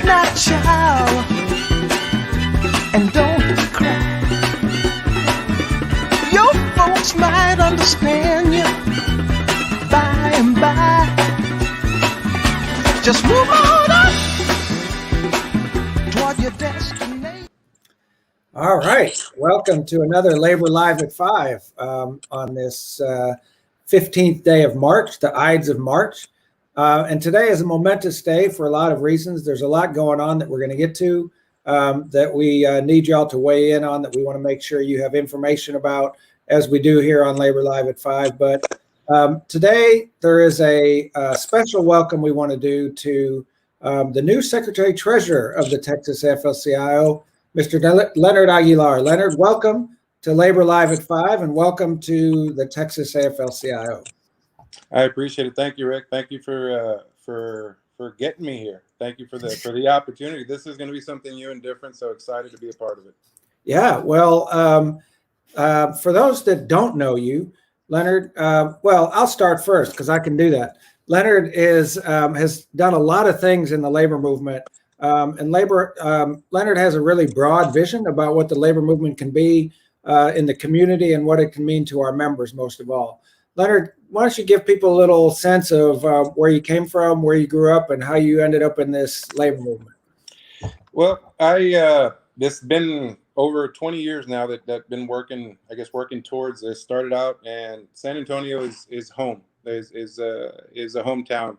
not shout and don't cry. Your folks might understand you by and by. Just move on up toward your destination. All right. Welcome to another Labor Live at 5 on this 15th day of March, the Ides of March. And today is a momentous day for a lot of reasons. There's a lot going on that we're going to get to that we need y'all to weigh in on, that we want to make sure you have information about, as we do here on Labor Live at 5. But today there is a special welcome we want to do to the new Secretary Treasurer of the Texas AFL-CIO, Mr. Leonard Aguilar. Leonard, welcome to Labor Live at 5 and welcome to the Texas AFL-CIO. I appreciate it. Thank you, Rick. Thank you for getting me here. Thank you for the opportunity. This is going to be something new and different. So excited to be a part of it. Yeah. Well, for those that don't know you, Leonard, well, I'll start first because I can do that. Leonard has done a lot of things in the labor movement, and Leonard has a really broad vision about what the labor movement can be in the community and what it can mean to our members, most of all. Leonard, why don't you give people a little sense of where you came from, where you grew up, and how you ended up in this labor movement? Well, it's been over 20 years now that I've been working towards this. Started out, and San Antonio is home, is a hometown.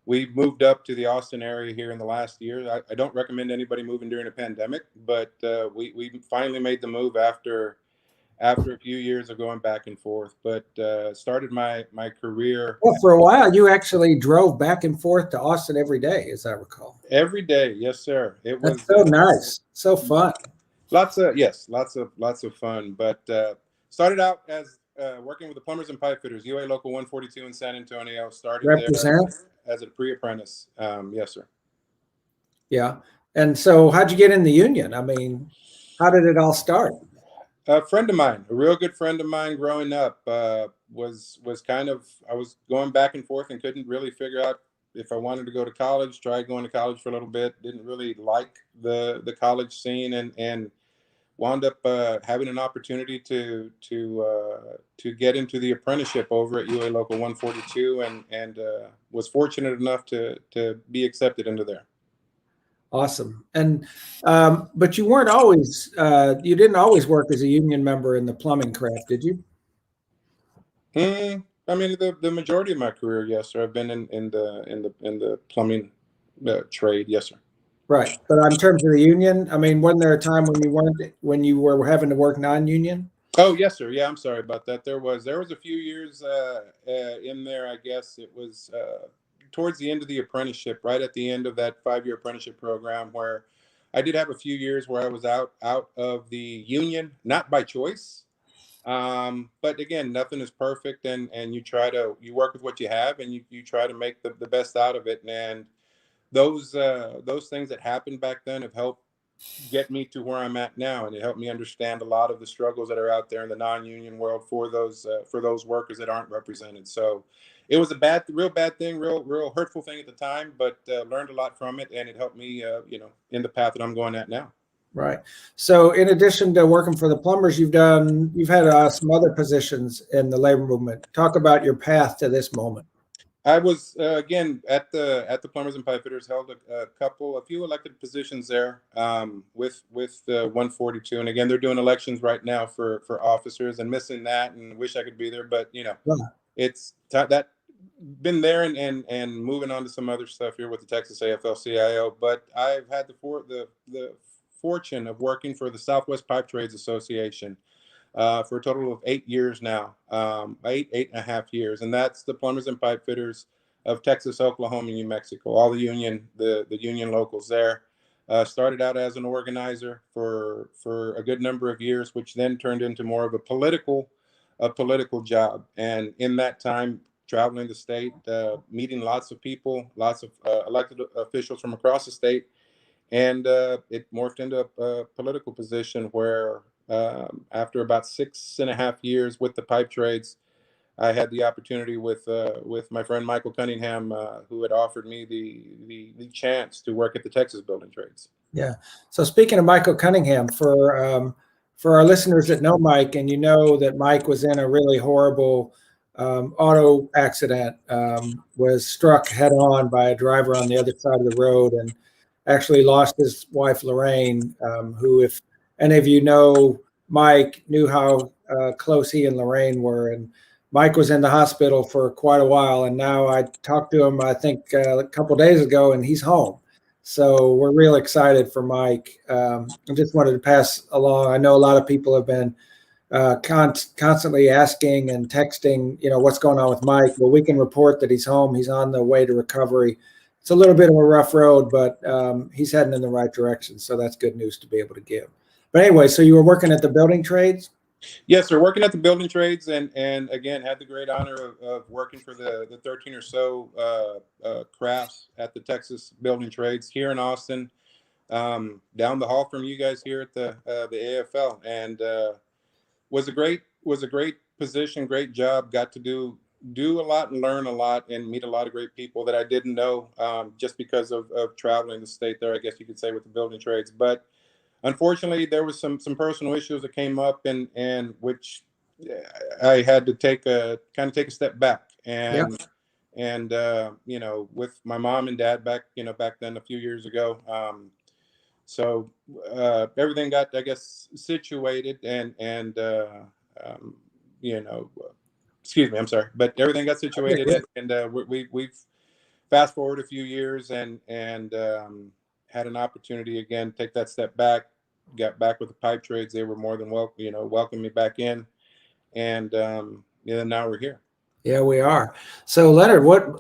We moved up to the Austin area here in the last year. I don't recommend anybody moving during a pandemic, but we finally made the move after a few years of going back and forth. But started my career. Well, for a while, you actually drove back and forth to Austin every day, as I recall. Every day, yes, sir. It was so nice, so fun. Lots of fun. But started out as working with the plumbers and pipe fitters, UA Local 142 in San Antonio. Started there as a pre-apprentice. Yes, sir. Yeah. And so, how'd you get in the union? I mean, how did it all start? A friend of mine, a real good friend of mine growing up, was kind of, I was going back and forth and couldn't really figure out if I wanted to go to college. Tried going to college for a little bit, didn't really like the college scene, and wound up having an opportunity to get into the apprenticeship over at UA Local 142, and was fortunate enough to be accepted into there. Awesome. And but you weren't always you didn't always work as a union member in the plumbing craft, did you? I mean, the majority of my career, yes, sir. I've been in the plumbing trade, yes, sir. Right. But in terms of the union, I mean, wasn't there a time when you were having to work non-union? Oh, yes, sir. Yeah, I'm sorry about that. There was a few years in there. I guess it was towards the end of the apprenticeship, right at the end of that 5-year apprenticeship program, where I did have a few years where I was out of the union, not by choice. But again, nothing is perfect, and you work with what you have, and you try to make the best out of it. And those things that happened back then have helped get me to where I'm at now, and it helped me understand a lot of the struggles that are out there in the non-union world for those workers that aren't represented. So it was a real bad thing, real hurtful thing at the time, but learned a lot from it, and it helped me, in the path that I'm going at now. Right. So in addition to working for the plumbers, you've had some other positions in the labor movement. Talk about your path to this moment. I was again at the plumbers and pipe fitters, held a few elected positions there with 142, and again they're doing elections right now for officers, and missing that, and wish I could be there, but it's that been there and moving on to some other stuff here with the Texas AFL-CIO. But I've had the fortune of working for the Southwest Pipe Trades Association for a total of 8 years now, 8.5 years. And that's the plumbers and pipe fitters of Texas, Oklahoma, and New Mexico, all the union locals there. Started out as an organizer for a good number of years, which then turned into more of a political job. And in that time, traveling the state, meeting lots of people, lots of elected officials from across the state. And it morphed into a political position where after about 6.5 years with the pipe trades, I had the opportunity with my friend Michael Cunningham, who had offered me the chance to work at the Texas Building Trades. Yeah. So speaking of Michael Cunningham, for our listeners that know Mike, and you know that Mike was in a really horrible auto accident, was struck head on by a driver on the other side of the road, and actually lost his wife Lorraine, who, if any of you know Mike, knew how close he and Lorraine were. And Mike was in the hospital for quite a while, and now I talked to him, I think, a couple of days ago, and he's home. So we're real excited for Mike. I just wanted to pass along. I know a lot of people have been constantly asking and texting, what's going on with Mike. Well, we can report that he's home. He's on the way to recovery. It's a little bit of a rough road, but he's heading in the right direction. So that's good news to be able to give. But anyway, so you were working at the building trades? Yes, sir. Working at the building trades, and again, had the great honor of working for the 13 or so crafts at the Texas Building Trades here in Austin, down the hall from you guys here at the AFL, and was a great position, great job. Got to do a lot and learn a lot and meet a lot of great people that I didn't know just because of traveling the state there, I guess you could say, with the building trades, but. Unfortunately, there was some personal issues that came up, and which I had to take a step back, and with my mom and dad back then a few years ago. So everything got, I guess, situated, and excuse me, I'm sorry, but everything got situated, and we've fast forward a few years, and had an opportunity again, take that step back, got back with the pipe trades. They were more than welcome me back in. And now we're here. Yeah, we are. So Leonard, what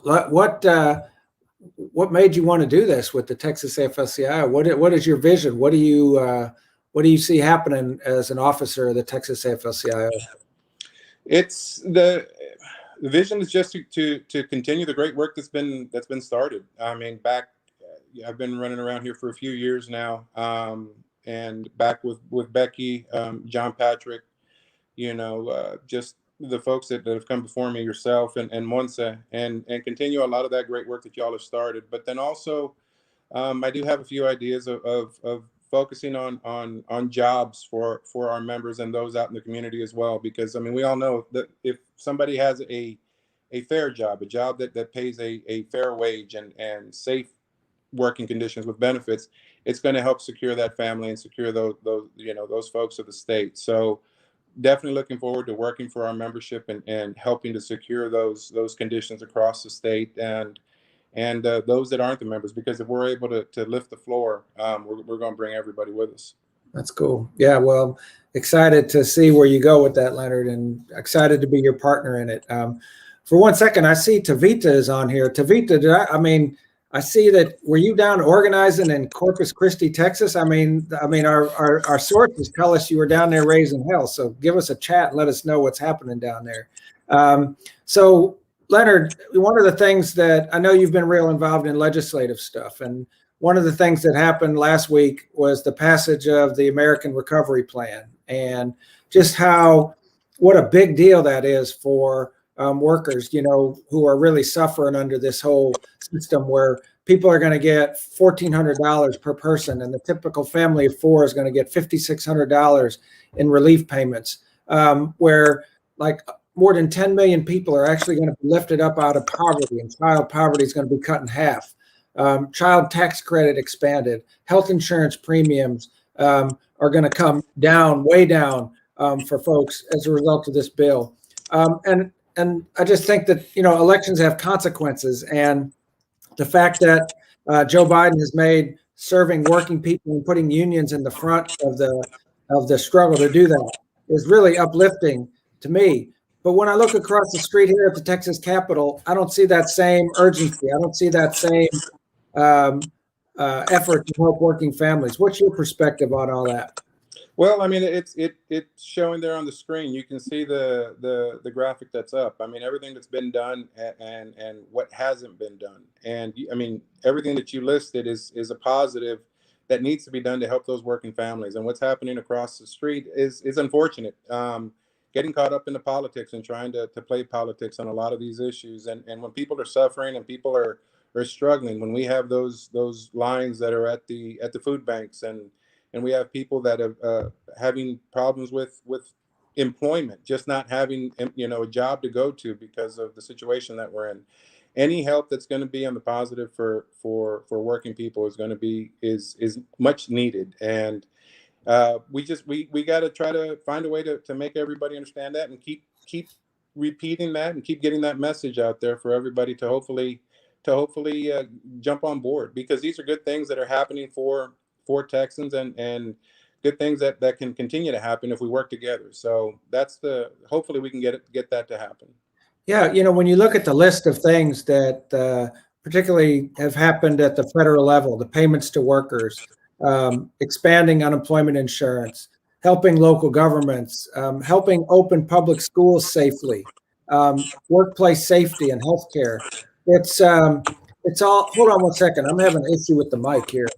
made you want to do this with the Texas AFL-CIO? What is your vision? What do you see happening as an officer of the Texas AFL-CIO? It's the vision is just to continue the great work that's been started. I mean, I've been running around here for a few years now, and back with Becky, John Patrick, just the folks that have come before me, yourself and Monse, and continue a lot of that great work that y'all have started. But then also, I do have a few ideas of focusing on jobs for our members and those out in the community as well, because I mean, we all know that if somebody has a fair job, a job that pays a fair wage and safe working conditions with benefits, it's going to help secure that family and secure those folks of the state. So definitely looking forward to working for our membership and helping to secure those conditions across the state and those that aren't the members, because if we're able to lift the floor, we're going to bring everybody with us. That's cool. Yeah, well, excited to see where you go with that, Leonard, and excited to be your partner in it. For 1 second, I see Tavita is on here. Tavita, I see that. Were you down organizing in Corpus Christi, Texas? I mean, our sources tell us you were down there raising hell. So give us a chat and let us know what's happening down there. So Leonard, one of the things that I know you've been real involved in legislative stuff, and one of the things that happened last week was the passage of the American Recovery Plan, and just what a big deal that is for workers, who are really suffering under this whole system where people are going to get $1,400 per person, and the typical family of four is going to get $5,600 in relief payments, where like more than 10 million people are actually going to be lifted up out of poverty, and child poverty is going to be cut in half. Child tax credit expanded, health insurance premiums are going to come down, way down for folks as a result of this bill. And I just think that, elections have consequences, and the fact that Joe Biden has made serving working people and putting unions in the front of the struggle to do that is really uplifting to me. But when I look across the street here at the Texas Capitol, I don't see that same urgency. I don't see that same effort to help working families. What's your perspective on all that? Well, I mean, it's showing there on the screen. You can see the graphic that's up. I mean, everything that's been done and what hasn't been done. And I mean, everything that you listed is a positive that needs to be done to help those working families. And what's happening across the street is unfortunate. getting caught up in the politics and trying to play politics on a lot of these issues. And when people are suffering and people are struggling, when we have those lines that are at the food banks, and we have people that are having problems with employment, just not having a job to go to because of the situation that we're in. Any help that's going to be on the positive for working people is going to be is much needed. And we got to try to find a way to make everybody understand that, and keep repeating that, and keep getting that message out there for everybody to hopefully jump on board, because these are good things that are happening for Texans, and good things that can continue to happen if we work together. So hopefully we can get that to happen. Yeah, when you look at the list of things that particularly have happened at the federal level, the payments to workers, expanding unemployment insurance, helping local governments, helping open public schools safely, workplace safety and healthcare. It's all. Hold on one second. I'm having an issue with the mic here.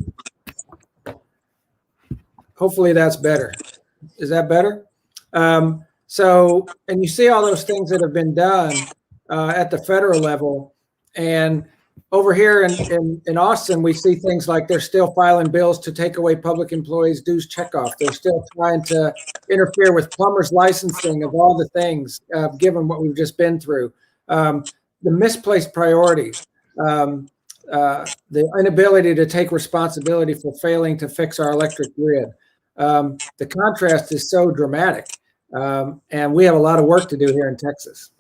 Hopefully that's better. Is that better? So, and you see all those things that have been done at the federal level, and over here in Austin, we see things like they're still filing bills to take away public employees' dues checkoff. They're still trying to interfere with plumbers' licensing, of all the things, given what we've just been through. The misplaced priorities, the inability to take responsibility for failing to fix our electric grid. The contrast is so dramatic, and we have a lot of work to do here in Texas.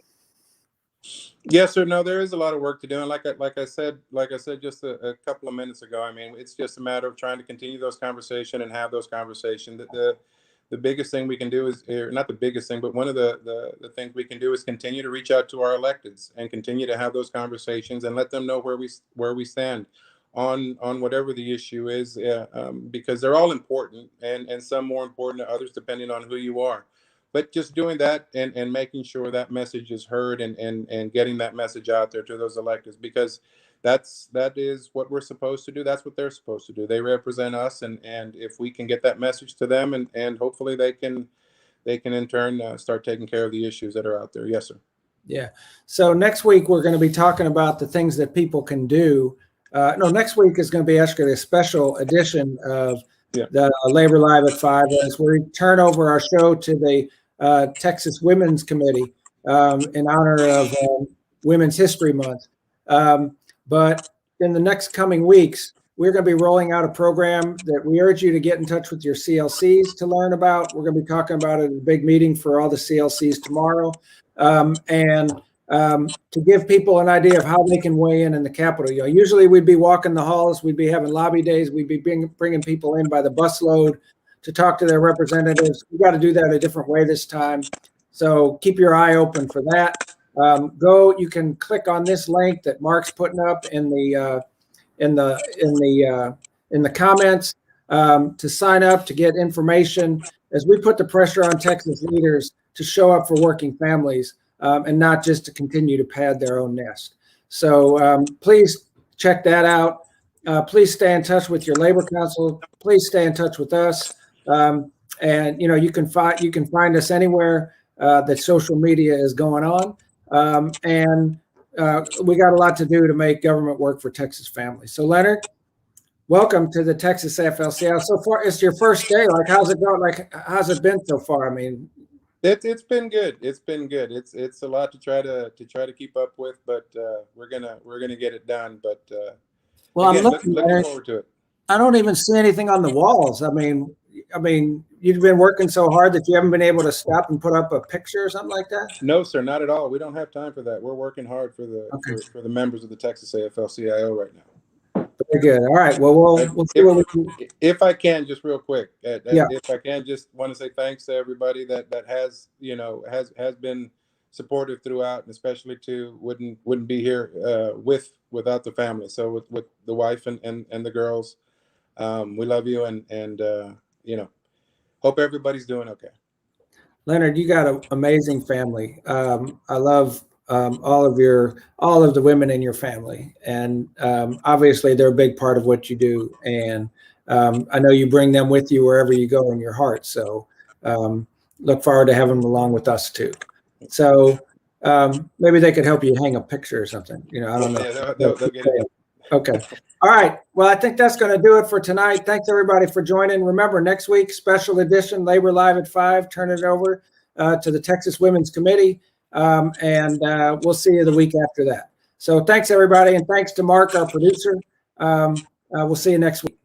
Yes or no, there is a lot of work to do, and like I said just a couple of minutes ago, I mean, it's just a matter of trying to continue those conversations and have those conversations. The biggest thing we can do is, or not the biggest thing, but one of the things we can do is continue to reach out to our electeds and continue to have those conversations and let them know where we stand on whatever the issue is, because they're all important, and some more important than others depending on who you are. But just doing that and making sure that message is heard, and getting that message out there to those electeds, because that is what we're supposed to do. That's what they're supposed to do. They represent us, and if we can get that message to them, and hopefully they can in turn start taking care of the issues that are out there. Yes, sir. Yeah. So next week we're going to be talking about the things that people can do. Next week is going to be actually a special edition of the Labor Live at 5, as we turn over our show to the Texas Women's Committee in honor of Women's History Month. But in the next coming weeks, we're going to be rolling out a program that we urge you to get in touch with your CLCs to learn about. We're going to be talking about it at a big meeting for all the CLCs tomorrow, and to give people an idea of how they can weigh in the Capitol. Usually we'd be walking the halls, we'd be having lobby days, we'd be bringing people in by the busload to talk to their representatives. We got to do that a different way this time. So keep your eye open for that. You can click on this link that Mark's putting up in the comments to sign up to get information as we put the pressure on Texas leaders to show up for working families, and not just to continue to pad their own nest. So please check that out. Please stay in touch with your labor council. Please stay in touch with us. And you can find us anywhere that social media is going on. And we got a lot to do to make government work for Texas families. So Leonard, welcome to the Texas AFL-CIO. So far, it's your first day. Like, how's it going? Like, how's it been so far? I mean, it's been good. It's been good. It's a lot to try to keep up with, but we're gonna get it done. But well, again, I'm looking forward to it. I don't even see anything on the walls. I mean, you've been working so hard that you haven't been able to stop and put up a picture or something like that? No, sir, not at all. We don't have time for that. We're working hard for the members of the Texas AFL-CIO right now. Very good. All right. Well, we'll see what we can. If I can, just real quick, Yeah. if I can, just want to say thanks to everybody that has been supportive throughout, and especially wouldn't be here without the family. So with the wife and the girls, we love you, and hope everybody's doing okay. Leonard, you got an amazing family. I love all of the women in your family, and obviously they're a big part of what you do. And I know you bring them with you wherever you go in your heart. So look forward to having them along with us too. So maybe they could help you hang a picture or something. You know, I don't know. Yeah, they'll get it. Okay. All right. Well, I think that's going to do it for tonight. Thanks everybody for joining. Remember, next week, special edition, Labor Live at 5. Turn it over to the Texas Women's Committee, and we'll see you the week after that. So thanks everybody, and thanks to Mark, our producer. We'll see you next week.